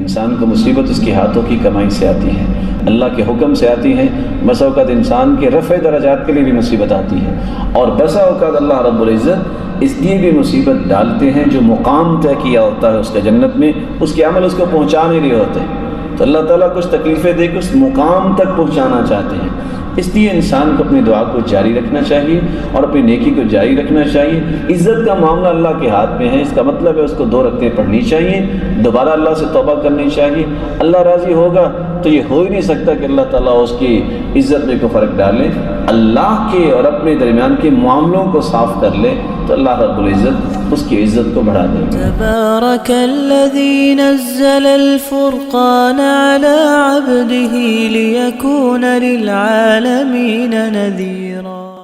انسان کو مصیبت اس کے ہاتھوں کی کمائی سے آتی ہے، اللہ کے حکم سے آتی ہے۔ بسا اوقات انسان کے رفع درجات کے لیے بھی مصیبت آتی ہے، اور بسا اوقات اللہ رب العزت اس لیے بھی مصیبت ڈالتے ہیں جو مقام طے کیا ہوتا ہے اس کے جنت میں، اس کے عمل اس کو پہنچا نہیں رہے ہوتے، تو اللہ تعالیٰ کچھ تکلیفیں دے کے اس مقام تک پہنچانا چاہتے ہیں۔ اس لیے انسان کو اپنی دعا کو جاری رکھنا چاہیے اور اپنی نیکی کو جاری رکھنا چاہیے۔ عزت کا معاملہ اللہ کے ہاتھ میں ہے، اس کا مطلب ہے اس کو 2 رکعتیں پڑھنی چاہیے، دوبارہ اللہ سے توبہ کرنی چاہیے۔ اللہ راضی ہوگا تو یہ ہو ہی نہیں سکتا کہ اللہ تعالیٰ اس کی عزت میں کوئی فرق ڈالے۔ اللہ کے اور اپنے درمیان کے معاملوں کو صاف کر لے تو اللہ رب العزت اس کی عزت کو بڑھا دے گا۔ تبارک الذی نزل الفرقان على عبده ليكون للعالمین نذیرا۔